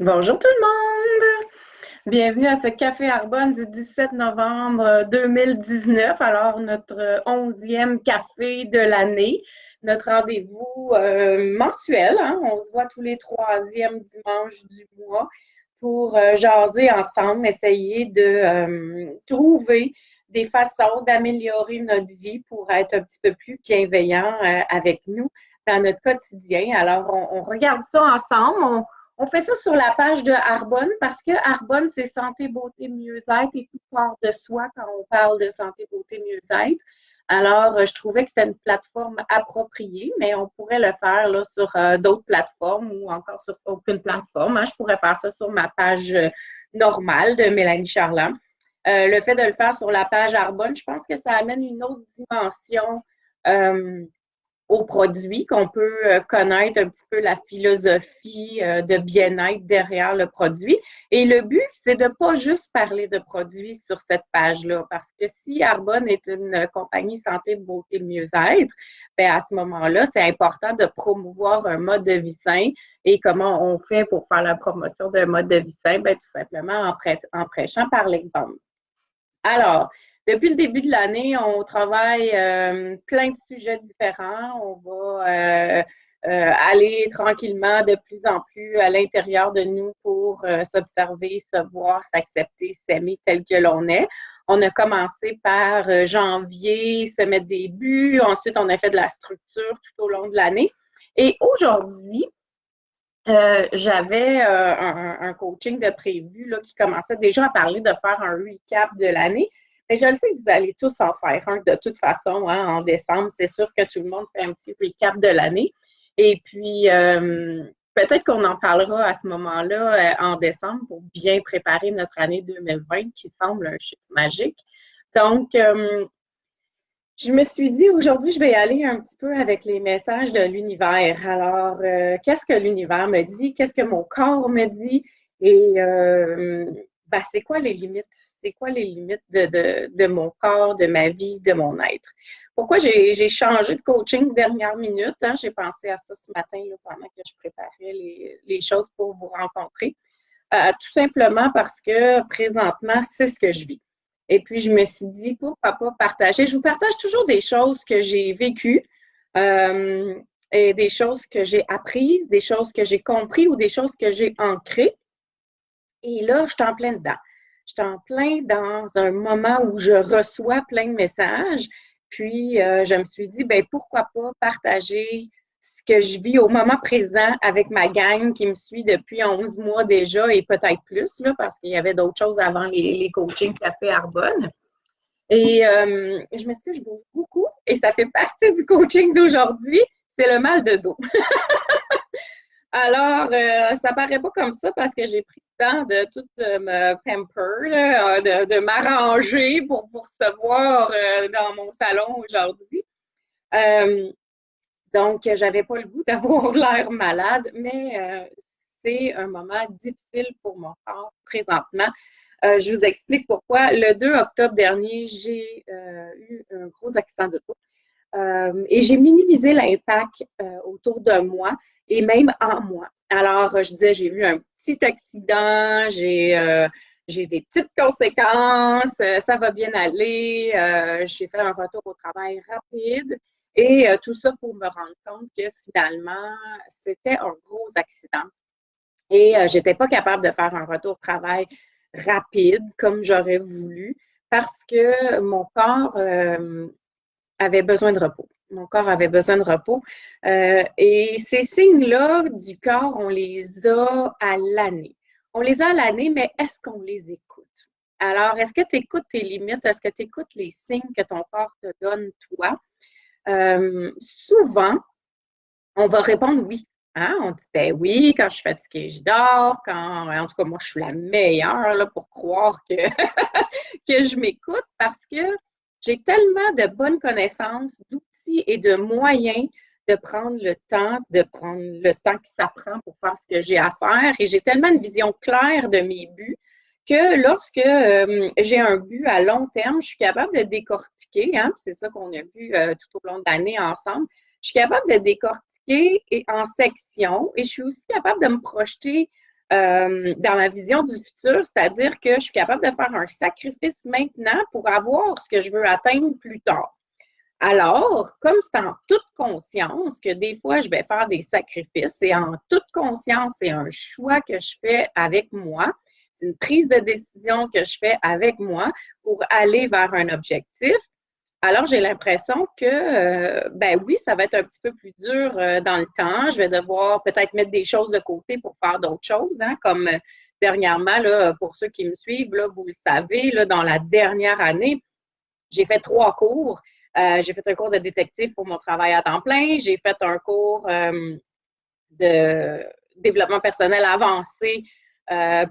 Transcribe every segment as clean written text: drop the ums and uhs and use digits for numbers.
Bonjour tout le monde! Bienvenue à ce Café Arbonne du 17 novembre 2019. Alors, notre 11e café de l'année, notre rendez-vous mensuel. Hein? On se voit tous les troisièmes dimanches du mois pour jaser ensemble, essayer de trouver des façons d'améliorer notre vie pour être un petit peu plus bienveillant avec nous dans notre quotidien. Alors, on regarde ça ensemble. On fait ça sur la page de Arbonne parce que Arbonne, c'est santé, beauté, mieux-être et tout part de soi quand on parle de santé, beauté, mieux-être. Alors, je trouvais que c'était une plateforme appropriée, mais on pourrait le faire là, sur d'autres plateformes ou encore sur aucune plateforme. Hein. Je pourrais faire ça sur ma page normale de Mélanie Charland. Le fait de le faire sur la page Arbonne, je pense que ça amène une autre dimension euh, aux produits, qu'on peut connaître un petit peu la philosophie de bien-être derrière le produit. Et le but, c'est de pas juste parler de produits sur cette page-là, parce que si Arbonne est une compagnie santé, beauté, mieux-être, ben à ce moment-là, c'est important de promouvoir un mode de vie sain. Et comment on fait pour faire la promotion d'un mode de vie sain? Ben, tout simplement en prêchant par l'exemple. Alors, depuis le début de l'année, on travaille plein de sujets différents. On va aller tranquillement de plus en plus à l'intérieur de nous pour s'observer, se voir, s'accepter, s'aimer tel que l'on est. On a commencé par janvier, se mettre des buts. Ensuite, on a fait de la structure tout au long de l'année. Et aujourd'hui, j'avais un coaching de prévu là, qui commençait déjà à parler de faire un recap de l'année. Mais je le sais que vous allez tous en faire un de toute façon hein, en décembre. C'est sûr que tout le monde fait un petit recap de l'année. Et puis, peut-être qu'on en parlera à ce moment-là en décembre pour bien préparer notre année 2020 qui semble un chiffre magique. Donc, je me suis dit aujourd'hui, je vais aller un petit peu avec les messages de l'univers. Alors, qu'est-ce que l'univers me dit? Qu'est-ce que mon corps me dit? Et ben, c'est quoi les limites? C'est quoi les limites de mon corps, de ma vie, de mon être? Pourquoi j'ai changé de coaching dernière minute? Hein? J'ai pensé à ça ce matin là, pendant que je préparais les choses pour vous rencontrer. Tout simplement parce que présentement, c'est ce que je vis. Et puis, je me suis dit, pourquoi pas partager? Je vous partage toujours des choses que j'ai vécues euh, et des choses que j'ai apprises, des choses que j'ai compris ou des choses que j'ai ancrées. Et là, je suis en plein dedans. Je suis en plein dans un moment où je reçois plein de messages. Puis, je me suis dit, ben pourquoi pas partager ce que je vis au moment présent avec ma gang qui me suit depuis 11 mois déjà et peut-être plus, là, parce qu'il y avait d'autres choses avant les coachings Café Arbonne. Et je m'excuse, je bouge beaucoup et ça fait partie du coaching d'aujourd'hui, c'est le mal de dos. Alors, ça paraît pas comme ça parce que j'ai pris le temps de tout me pamper, là, de m'arranger pour se voir dans mon salon aujourd'hui. Euh, donc, j'avais pas le goût d'avoir l'air malade, mais c'est un moment difficile pour mon corps présentement. Je vous explique pourquoi. Le 2 octobre dernier, j'ai eu un gros accident de dos. Et j'ai minimisé l'impact autour de moi et même en moi. Alors, je disais, j'ai eu un petit accident, j'ai des petites conséquences, ça va bien aller, j'ai fait un retour au travail rapide et tout ça pour me rendre compte que finalement, c'était un gros accident. Et j'étais pas capable de faire un retour au travail rapide comme j'aurais voulu parce que mon corps avait besoin de repos. Mon corps avait besoin de repos. Et ces signes-là du corps, on les a à l'année. On les a à l'année, mais est-ce qu'on les écoute? Alors, est-ce que tu écoutes tes limites? Est-ce que tu écoutes les signes que ton corps te donne, toi? Souvent, on va répondre oui. Hein? On dit, ben oui, quand je suis fatiguée, je dors. En tout cas, moi, je suis la meilleure là, pour croire que, que je m'écoute parce que j'ai tellement de bonnes connaissances, d'outils et de moyens de prendre le temps que ça prend pour faire ce que j'ai à faire. Et j'ai tellement une vision claire de mes buts que lorsque j'ai un but à long terme, je suis capable de décortiquer, hein, c'est ça qu'on a vu tout au long de l'année ensemble, je suis capable de décortiquer en sections et je suis aussi capable de me projeter dans ma vision du futur, c'est-à-dire que je suis capable de faire un sacrifice maintenant pour avoir ce que je veux atteindre plus tard. Alors, comme c'est en toute conscience que des fois, je vais faire des sacrifices, et en toute conscience, c'est un choix que je fais avec moi, c'est une prise de décision que je fais avec moi pour aller vers un objectif. Alors, j'ai l'impression que, ben oui, ça va être un petit peu plus dur dans le temps. Je vais devoir peut-être mettre des choses de côté pour faire d'autres choses, hein, comme dernièrement, là, pour ceux qui me suivent, là, vous le savez, là, dans la dernière année, j'ai fait 3 cours. J'ai fait un cours de détective pour mon travail à temps plein. J'ai fait un cours de développement personnel avancé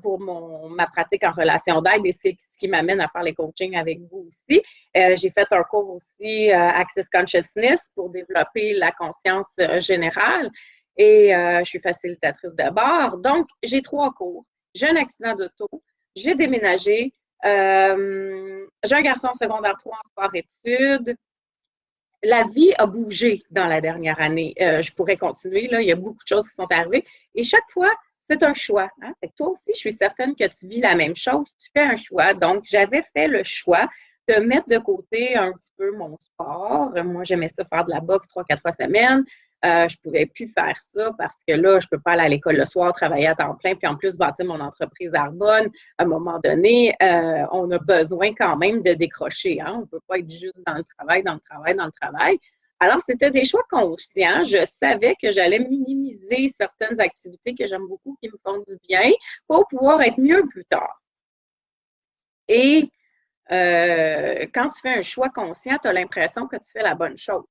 pour ma pratique en relation d'aide, et c'est ce qui m'amène à faire les coachings avec vous aussi. J'ai fait un cours aussi Access Consciousness pour développer la conscience générale, et je suis facilitatrice de bord. Donc, j'ai 3 cours. J'ai un accident d'auto, j'ai déménagé, j'ai un garçon en secondaire 3 en sport-études. La vie a bougé dans la dernière année. Je pourrais continuer, là, il y a beaucoup de choses qui sont arrivées. Et chaque fois, c'est un choix. Hein? Fait que toi aussi, je suis certaine que tu vis la même chose. Tu fais un choix. Donc, j'avais fait le choix de mettre de côté un petit peu mon sport. Moi, j'aimais ça faire de la boxe 3-4 fois semaine. Je pouvais plus faire ça parce que là, je peux pas aller à l'école le soir, travailler à temps plein, puis en plus bâtir mon entreprise Arbonne. À un moment donné, on a besoin quand même de décrocher. Hein? On ne peut pas être juste dans le travail, dans le travail, dans le travail. Alors, c'était des choix conscients. Je savais que j'allais minimiser certaines activités que j'aime beaucoup, qui me font du bien, pour pouvoir être mieux plus tard. Et quand tu fais un choix conscient, tu as l'impression que tu fais la bonne chose.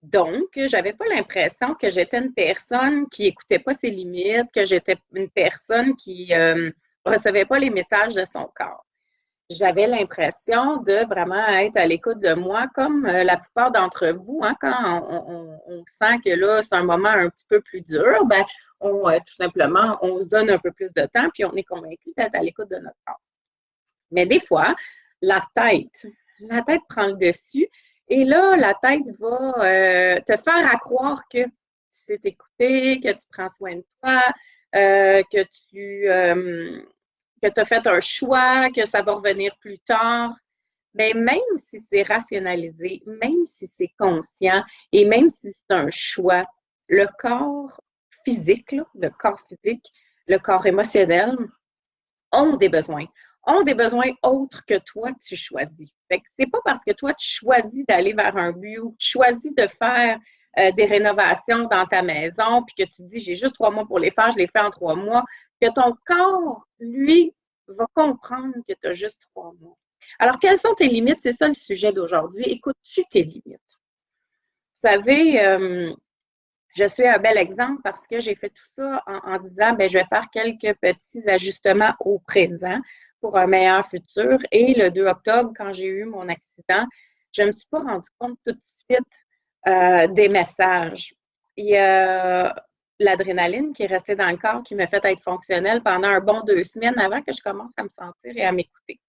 Donc, j'avais pas l'impression que j'étais une personne qui écoutait pas ses limites, que j'étais une personne qui recevait pas les messages de son corps. J'avais l'impression de vraiment être à l'écoute de moi, comme la plupart d'entre vous, hein, quand on sent que là, c'est un moment un petit peu plus dur, ben, tout simplement, on se donne un peu plus de temps, puis on est convaincu d'être à l'écoute de notre corps. Mais des fois, la tête prend le dessus, et là, la tête va te faire croire que tu sais t'écouter, que tu prends soin de toi, que tu as fait un choix, que ça va revenir plus tard. Mais même si c'est rationalisé, même si c'est conscient, et même si c'est un choix, le corps physique, là, le corps émotionnel, ont des besoins autres que toi, tu choisis. Fait que c'est pas parce que toi, tu choisis d'aller vers un but ou tu choisis de faire des rénovations dans ta maison, puis que tu te dis, j'ai juste 3 mois pour les faire, je les fais en 3 mois, que ton corps, lui, va comprendre que tu as juste 3 mois. Alors, quelles sont tes limites? C'est ça le sujet d'aujourd'hui. Écoutes-tu tes limites? Vous savez, je suis un bel exemple parce que j'ai fait tout ça en disant, ben, je vais faire quelques petits ajustements au présent pour un meilleur futur. Et le 2 octobre, quand j'ai eu mon accident, je ne me suis pas rendu compte tout de suite des messages. Il y a l'adrénaline qui est restée dans le corps, qui m'a fait être fonctionnelle pendant un bon 2 semaines avant que je commence à me sentir et à m'écouter.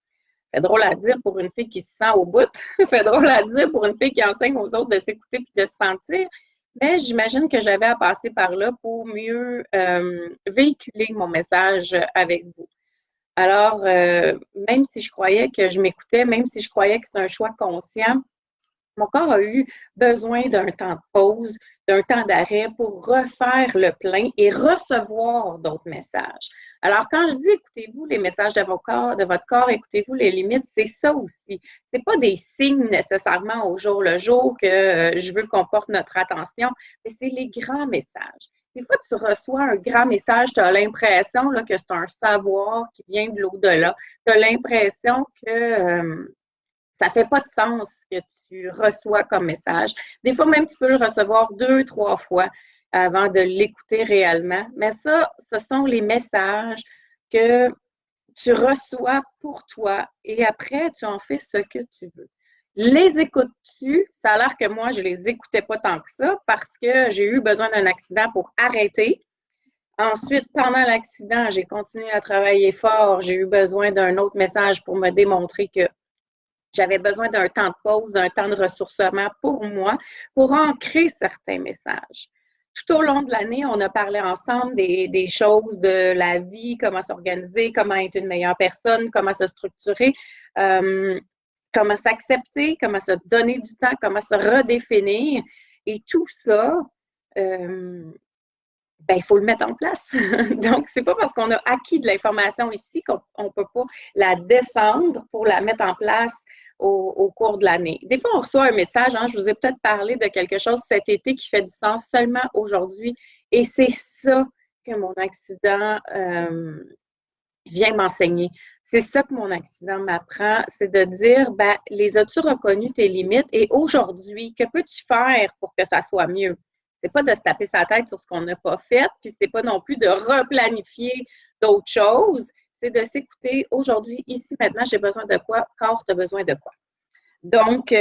Fait drôle à dire pour une fille qui se sent au bout. Fait drôle à dire pour une fille qui enseigne aux autres de s'écouter puis de se sentir. Mais j'imagine que j'avais à passer par là pour mieux véhiculer mon message avec vous. Alors, même si je croyais que je m'écoutais, même si je croyais que c'était un choix conscient, mon corps a eu besoin d'un temps de pause, d'un temps d'arrêt pour refaire le plein et recevoir d'autres messages. Alors, quand je dis écoutez-vous les messages de votre corps, écoutez-vous les limites, c'est ça aussi. C'est pas des signes nécessairement au jour le jour que je veux qu'on porte notre attention, mais c'est les grands messages. Des fois, tu reçois un grand message, tu as l'impression là, que c'est un savoir qui vient de l'au-delà. Tu as l'impression que ça fait pas de sens ce que tu reçois comme message. Des fois, même, tu peux le recevoir 2, 3 fois avant de l'écouter réellement. Mais ça, ce sont les messages que tu reçois pour toi et après, tu en fais ce que tu veux. Les écoutes-tu? Ça a l'air que moi, je les écoutais pas tant que ça parce que j'ai eu besoin d'un accident pour arrêter. Ensuite, pendant l'accident, j'ai continué à travailler fort. J'ai eu besoin d'un autre message pour me démontrer que j'avais besoin d'un temps de pause, d'un temps de ressourcement pour moi, pour ancrer certains messages. tout au long de l'année, on a parlé ensemble des choses de la vie, comment s'organiser, comment être une meilleure personne, comment se structurer, euh, comment s'accepter, comment se donner du temps, comment se redéfinir. Et tout ça, euh, ben, il faut le mettre en place. Donc, c'est pas parce qu'on a acquis de l'information ici qu'on ne peut pas la descendre pour la mettre en place au cours de l'année. Des fois, on reçoit un message, hein, je vous ai peut-être parlé de quelque chose cet été qui fait du sens seulement aujourd'hui. Et c'est ça que mon accident vient m'enseigner. C'est ça que mon accident m'apprend, c'est de dire, ben, les as-tu reconnu tes limites et aujourd'hui, que peux-tu faire pour que ça soit mieux? C'est pas de se taper sa tête sur ce qu'on n'a pas fait, puis c'est pas non plus de replanifier d'autres choses, c'est de s'écouter aujourd'hui, ici, maintenant, j'ai besoin de quoi, corps, tu as besoin de quoi. Donc,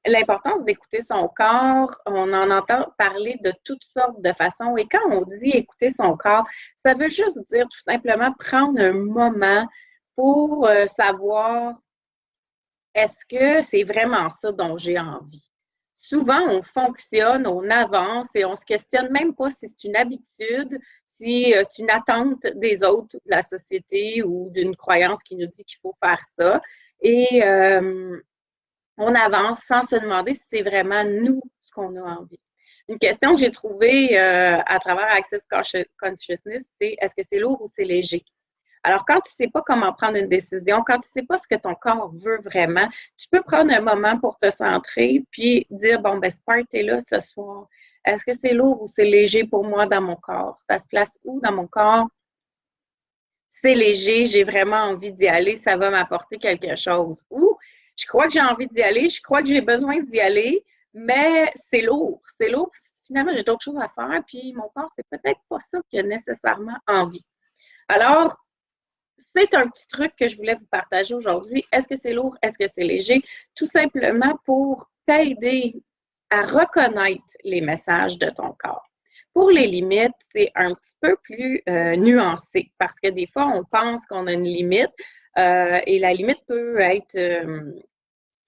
l'importance d'écouter son corps, on en entend parler de toutes sortes de façons. Et quand on dit écouter son corps, ça veut juste dire tout simplement prendre un moment pour savoir est-ce que c'est vraiment ça dont j'ai envie. Souvent, on fonctionne, on avance et on se questionne même pas si c'est une habitude, si c'est une attente des autres, de la société ou d'une croyance qui nous dit qu'il faut faire ça. Et on avance sans se demander si c'est vraiment nous ce qu'on a envie. Une question que j'ai trouvée à travers Access Consciousness, c'est est-ce que c'est lourd ou c'est léger? Alors, quand tu ne sais pas comment prendre une décision, quand tu ne sais pas ce que ton corps veut vraiment, tu peux prendre un moment pour te centrer puis dire, bon, ben, ce party-là ce soir, est-ce que c'est lourd ou c'est léger pour moi dans mon corps? Ça se place où dans mon corps? C'est léger, j'ai vraiment envie d'y aller, ça va m'apporter quelque chose. Ou je crois que j'ai envie d'y aller, je crois que j'ai besoin d'y aller, mais c'est lourd. C'est lourd, finalement, j'ai d'autres choses à faire, puis mon corps, c'est peut-être pas ça qu'il a nécessairement envie. Alors, c'est un petit truc que je voulais vous partager aujourd'hui. Est-ce que c'est lourd? Est-ce que c'est léger? Tout simplement pour t'aider à reconnaître les messages de ton corps. Pour les limites, c'est un petit peu plus nuancé parce que des fois, on pense qu'on a une limite et la limite peut être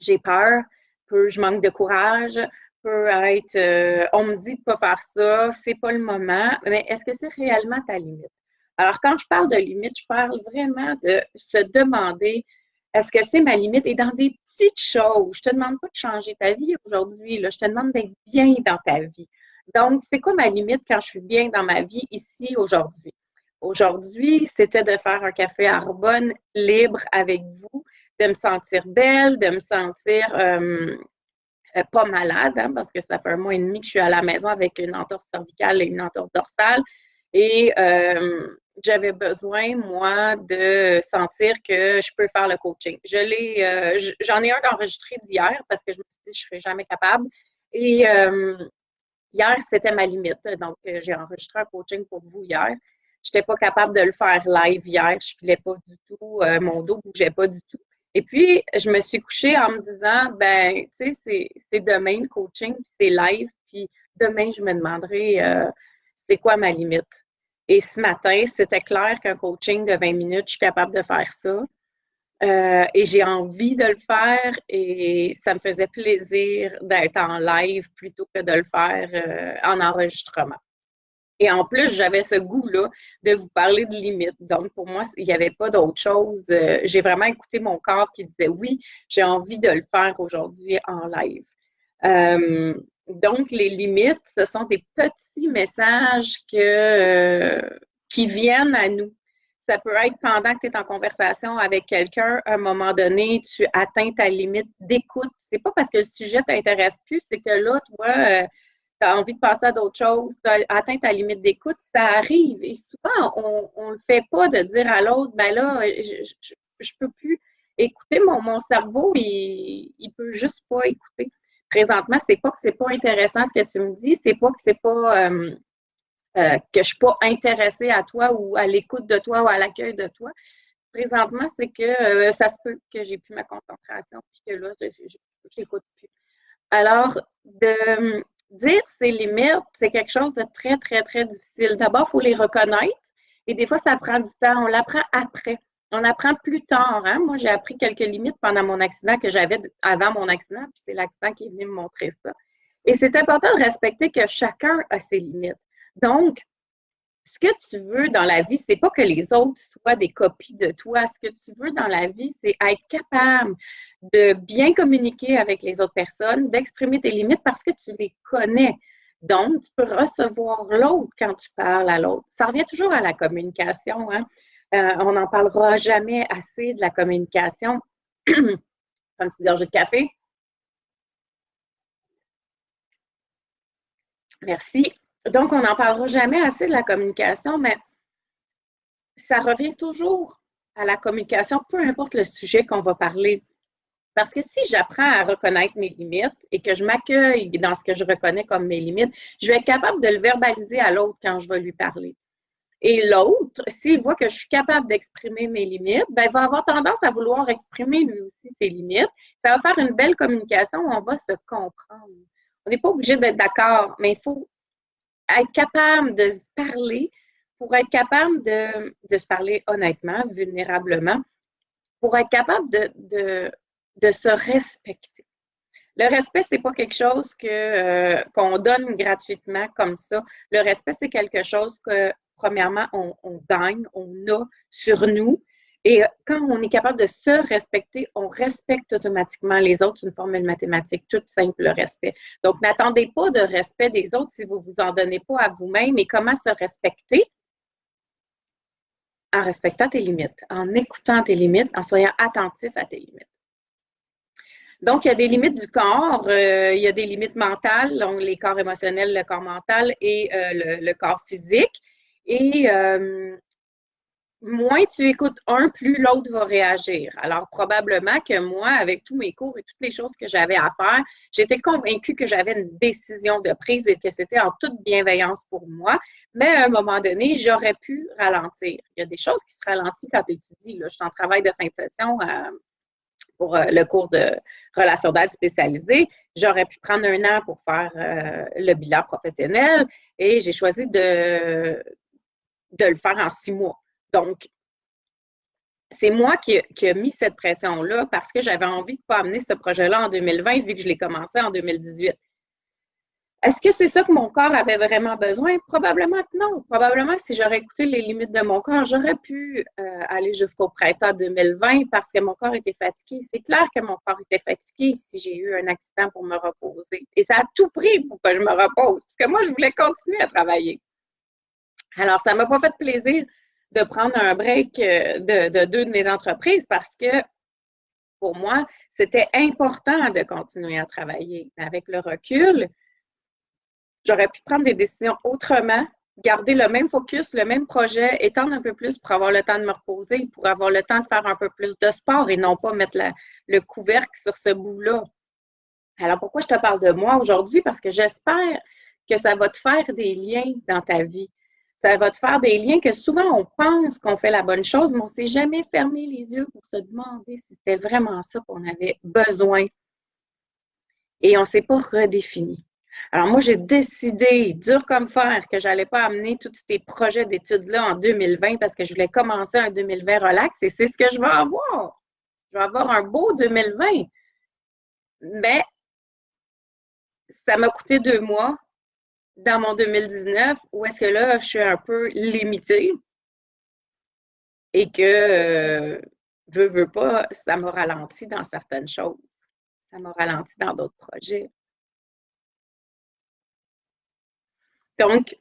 j'ai peur, peut je manque de courage, peut être on me dit de ne pas faire ça, c'est pas le moment, mais est-ce que c'est réellement ta limite? Alors, quand je parle de limite, je parle vraiment de se demander est-ce que c'est ma limite? Et dans des petites choses, je ne te demande pas de changer ta vie aujourd'hui, là, je te demande d'être bien dans ta vie. Donc, c'est quoi ma limite quand je suis bien dans ma vie ici aujourd'hui? Aujourd'hui, c'était de faire un café Arbonne libre avec vous, de me sentir belle, de me sentir pas malade, hein, parce que ça fait un mois et demi que je suis à la maison avec une entorse cervicale et une entorse dorsale. Et j'avais besoin, moi, de sentir que je peux faire le coaching. J'en ai un enregistré d'hier parce que je me suis dit que je ne serais jamais capable. Et hier, c'était ma limite. Donc, j'ai enregistré un coaching pour vous hier. Je n'étais pas capable de le faire live hier. Je ne filais pas du tout. Mon dos ne bougeait pas du tout. Et puis, je me suis couchée en me disant, ben, tu sais, c'est demain le coaching, puis c'est live, puis demain, je me demanderai c'est quoi ma limite. Et ce matin, c'était clair qu'un coaching de 20 minutes, je suis capable de faire ça. Et j'ai envie de le faire et ça me faisait plaisir d'être en live plutôt que de le faire en enregistrement. Et en plus, j'avais ce goût-là de vous parler de limites. Donc, pour moi, il n'y avait pas d'autre chose. J'ai vraiment écouté mon corps qui disait oui, j'ai envie de le faire aujourd'hui en live. Donc, les limites, ce sont des petits messages qui viennent à nous. Ça peut être pendant que tu es en conversation avec quelqu'un, à un moment donné, tu atteins ta limite d'écoute. C'est pas parce que le sujet t'intéresse plus, c'est que là, toi, tu as envie de passer à d'autres choses, tu as atteint ta limite d'écoute, ça arrive. Et souvent, on ne le fait pas de dire à l'autre, ben là, je peux plus écouter, mon cerveau, il peut juste pas écouter. Présentement, c'est pas que c'est pas intéressant ce que tu me dis, c'est pas que c'est pas que je suis pas intéressée à toi ou à l'écoute de toi ou à l'accueil de toi. Présentement, c'est que ça se peut que j'ai plus ma concentration puis que là, je n'écoute plus. Alors, de dire ses limites, c'est quelque chose de très, très, très difficile. D'abord, il faut les reconnaître et des fois, ça prend du temps. On l'apprend après. On apprend plus tard. Hein? Moi, j'ai appris quelques limites pendant mon accident que j'avais avant mon accident, puis c'est l'accident qui est venu me montrer ça. Et c'est important de respecter que chacun a ses limites. Donc, ce que tu veux dans la vie, c'est pas que les autres soient des copies de toi. Ce que tu veux dans la vie, c'est être capable de bien communiquer avec les autres personnes, d'exprimer tes limites parce que tu les connais. Donc, tu peux recevoir l'autre quand tu parles à l'autre. Ça revient toujours à la communication, hein? On n'en parlera jamais assez de la communication. Un petit gorgée de café. Merci. Donc, on n'en parlera jamais assez de la communication, mais ça revient toujours à la communication, peu importe le sujet qu'on va parler. Parce que si j'apprends à reconnaître mes limites et que je m'accueille dans ce que je reconnais comme mes limites, je vais être capable de le verbaliser à l'autre quand je vais lui parler. Et l'autre, s'il voit que je suis capable d'exprimer mes limites, ben, il va avoir tendance à vouloir exprimer lui aussi ses limites. Ça va faire une belle communication où on va se comprendre. On n'est pas obligé d'être d'accord, mais il faut être capable de se parler pour être capable de se parler honnêtement, vulnérablement, pour être capable de se respecter. Le respect, c'est pas quelque chose qu'on donne gratuitement comme ça. Le respect, c'est quelque chose que, premièrement, on gagne, on a sur nous. Et quand on est capable de se respecter, on respecte automatiquement les autres. C'est une formule mathématique toute simple, le respect. Donc, n'attendez pas de respect des autres si vous ne vous en donnez pas à vous-même. Et comment se respecter? En respectant tes limites, en écoutant tes limites, en soyant attentif à tes limites. Donc, il y a des limites du corps, il y a des limites mentales, donc les corps émotionnels, le corps mental et le corps physique. Et moins tu écoutes un, plus l'autre va réagir. Alors, probablement que moi, avec tous mes cours et toutes les choses que j'avais à faire, j'étais convaincue que j'avais une décision de prise et que c'était en toute bienveillance pour moi. Mais à un moment donné, j'aurais pu ralentir. Il y a des choses qui se ralentissent quand tu étudies. Là, je suis en travail de fin de session pour le cours de relations d'aide spécialisée. J'aurais pu prendre 1 an pour faire le bilan professionnel et j'ai choisi de le faire en 6 mois. Donc, c'est moi qui ai mis cette pression-là parce que j'avais envie de ne pas amener ce projet-là en 2020 vu que je l'ai commencé en 2018. Est-ce que c'est ça que mon corps avait vraiment besoin? Probablement que non. Probablement, si j'aurais écouté les limites de mon corps, j'aurais pu aller jusqu'au printemps 2020 parce que mon corps était fatigué. C'est clair que mon corps était fatigué si j'ai eu un accident pour me reposer. Et ça a tout pris pour que je me repose, parce que moi, je voulais continuer à travailler. Alors, ça ne m'a pas fait plaisir de prendre un break de 2 de mes entreprises parce que pour moi, c'était important de continuer à travailler. Avec le recul, j'aurais pu prendre des décisions autrement, garder le même focus, le même projet, étendre un peu plus pour avoir le temps de me reposer, pour avoir le temps de faire un peu plus de sport et non pas mettre le couvercle sur ce bout-là. Alors, pourquoi je te parle de moi aujourd'hui? Parce que j'espère que ça va te faire des liens dans ta vie. Ça va te faire des liens que souvent on pense qu'on fait la bonne chose, mais on ne s'est jamais fermé les yeux pour se demander si c'était vraiment ça qu'on avait besoin. Et on ne s'est pas redéfini. Alors moi, j'ai décidé, dur comme fer, que je n'allais pas amener tous ces projets d'études-là en 2020 parce que je voulais commencer un 2020 relax et c'est ce que je vais avoir. Je vais avoir un beau 2020. Mais ça m'a coûté 2 mois dans mon 2019 où est-ce que là, je suis un peu limitée et que, veux pas, ça m'a ralenti dans certaines choses. Ça m'a ralenti dans d'autres projets. Donc,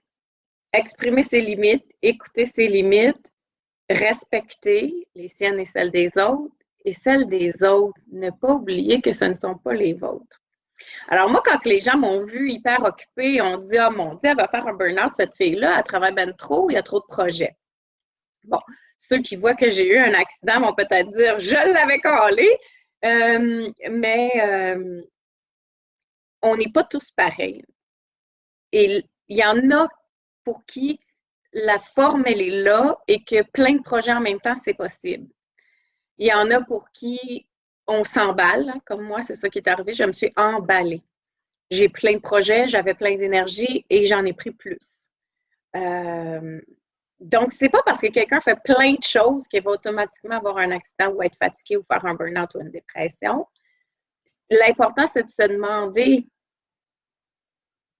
exprimer ses limites, écouter ses limites, respecter les siennes et celles des autres, et celles des autres, ne pas oublier que ce ne sont pas les vôtres. Alors moi, quand les gens m'ont vu hyper occupée, on dit « Ah mon Dieu, elle va faire un burn-out, cette fille-là, elle travaille bien trop, il y a trop de projets. » Bon, ceux qui voient que j'ai eu un accident vont peut-être dire « Je l'avais calé mais on n'est pas tous pareils. Et il y en a pour qui la forme, elle est là et que plein de projets en même temps, c'est possible. Il y en a pour qui on s'emballe, hein, comme moi, c'est ça qui est arrivé, je me suis emballée. J'ai plein de projets, j'avais plein d'énergie et j'en ai pris plus. Donc, c'est pas parce que quelqu'un fait plein de choses qu'il va automatiquement avoir un accident ou être fatigué ou faire un burn-out ou une dépression. L'important, c'est de se demander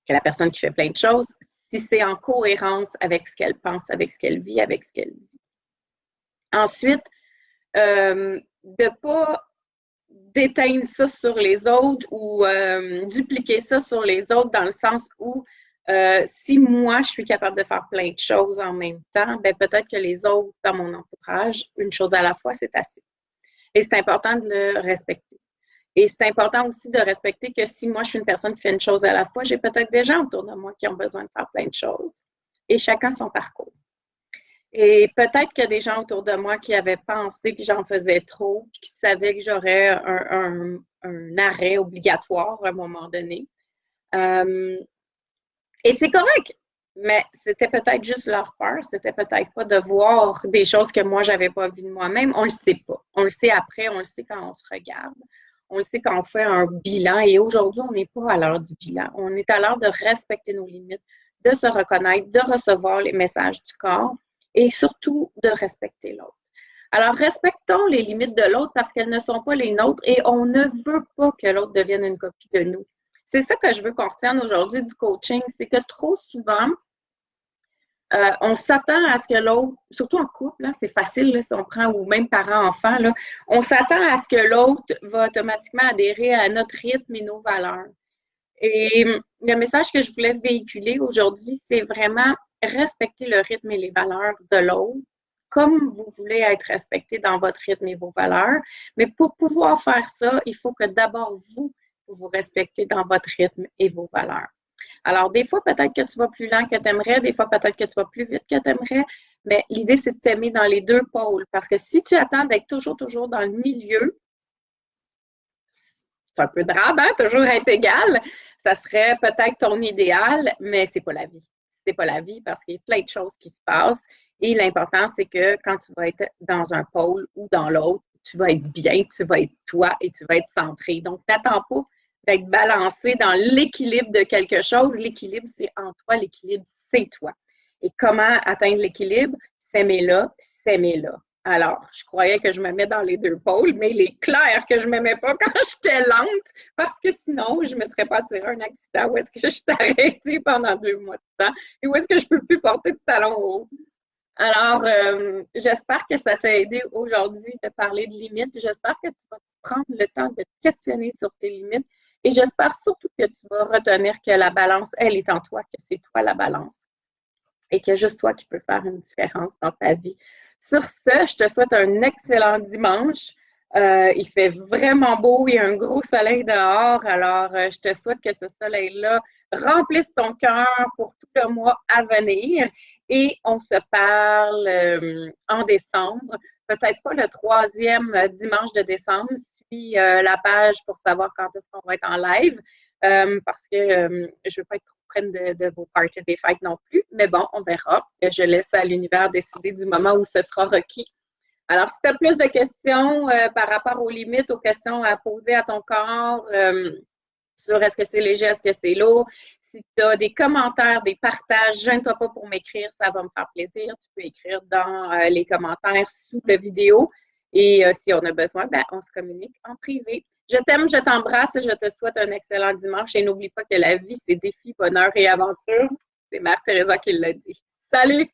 que la personne qui fait plein de choses, si c'est en cohérence avec ce qu'elle pense, avec ce qu'elle vit, avec ce qu'elle dit. Ensuite, de ne pas d'éteindre ça sur les autres ou dupliquer ça sur les autres dans le sens où si moi, je suis capable de faire plein de choses en même temps, ben peut-être que les autres dans mon entourage, une chose à la fois, c'est assez. Et c'est important de le respecter. Et c'est important aussi de respecter que si moi, je suis une personne qui fait une chose à la fois, j'ai peut-être des gens autour de moi qui ont besoin de faire plein de choses. Et chacun son parcours. Et peut-être qu'il y a des gens autour de moi qui avaient pensé que j'en faisais trop, puis qui savaient que j'aurais un arrêt obligatoire à un moment donné. Et c'est correct, mais c'était peut-être juste leur peur, c'était peut-être pas de voir des choses que moi, j'avais pas vues de moi-même. On le sait pas. On le sait après, on le sait quand on se regarde. On le sait quand on fait un bilan. Et aujourd'hui, on n'est pas à l'heure du bilan. On est à l'heure de respecter nos limites, de se reconnaître, de recevoir les messages du corps et surtout de respecter l'autre. Alors, respectons les limites de l'autre parce qu'elles ne sont pas les nôtres et on ne veut pas que l'autre devienne une copie de nous. C'est ça que je veux qu'on retienne aujourd'hui du coaching, c'est que trop souvent, on s'attend à ce que l'autre, surtout en couple, là, c'est facile là, si on prend, ou même parents-enfants, là, on s'attend à ce que l'autre va automatiquement adhérer à notre rythme et nos valeurs. Et le message que je voulais véhiculer aujourd'hui, c'est vraiment respecter le rythme et les valeurs de l'autre, comme vous voulez être respecté dans votre rythme et vos valeurs. Mais pour pouvoir faire ça, il faut que d'abord vous respectez dans votre rythme et vos valeurs. Alors, des fois, peut-être que tu vas plus lent que tu aimerais, des fois, peut-être que tu vas plus vite que tu aimerais, mais l'idée, c'est de t'aimer dans les deux pôles. Parce que si tu attends d'être toujours dans le milieu, c'est un peu drabe, hein? Toujours être égal, ça serait peut-être ton idéal, mais c'est pas la vie. C'est pas la vie parce qu'il y a plein de choses qui se passent. Et l'important, c'est que quand tu vas être dans un pôle ou dans l'autre, tu vas être bien, tu vas être toi et tu vas être centré. Donc, n'attends pas d'être balancé dans l'équilibre de quelque chose. L'équilibre, c'est en toi. L'équilibre, c'est toi. Et comment atteindre l'équilibre? S'aimer là, s'aimer là. Alors, je croyais que je me mets dans les deux pôles, mais il est clair que je ne m'aimais pas quand j'étais lente, parce que sinon, je ne me serais pas tiré un accident où est-ce que je suis arrêtée pendant 2 mois de temps et où est-ce que je ne peux plus porter de talons hauts. Alors, j'espère que ça t'a aidé aujourd'hui de parler de limites. J'espère que tu vas prendre le temps de te questionner sur tes limites et j'espère surtout que tu vas retenir que la balance, elle est en toi, que c'est toi la balance et que juste toi qui peux faire une différence dans ta vie. Sur ce, je te souhaite un excellent dimanche. Il fait vraiment beau, il y a un gros soleil dehors, alors je te souhaite que ce soleil-là remplisse ton cœur pour tout le mois à venir. Et on se parle en décembre, peut-être pas le 3e dimanche de décembre. Suis la page pour savoir quand est-ce qu'on va être en live, parce que je ne veux pas être trop près de vos parties des fêtes non plus. Mais bon, on verra. Je laisse à l'univers décider du moment où ce sera requis. Alors, si tu as plus de questions par rapport aux limites, aux questions à poser à ton corps, sur est-ce que c'est léger, est-ce que c'est lourd, si tu as des commentaires, des partages, gêne-toi pas pour m'écrire, ça va me faire plaisir. Tu peux écrire dans les commentaires sous la vidéo. Et si on a besoin, ben, on se communique en privé. Je t'aime, je t'embrasse et je te souhaite un excellent dimanche. Et n'oublie pas que la vie, c'est défi, bonheur et aventure. C'est Mère Teresa qui l'a dit. Salut!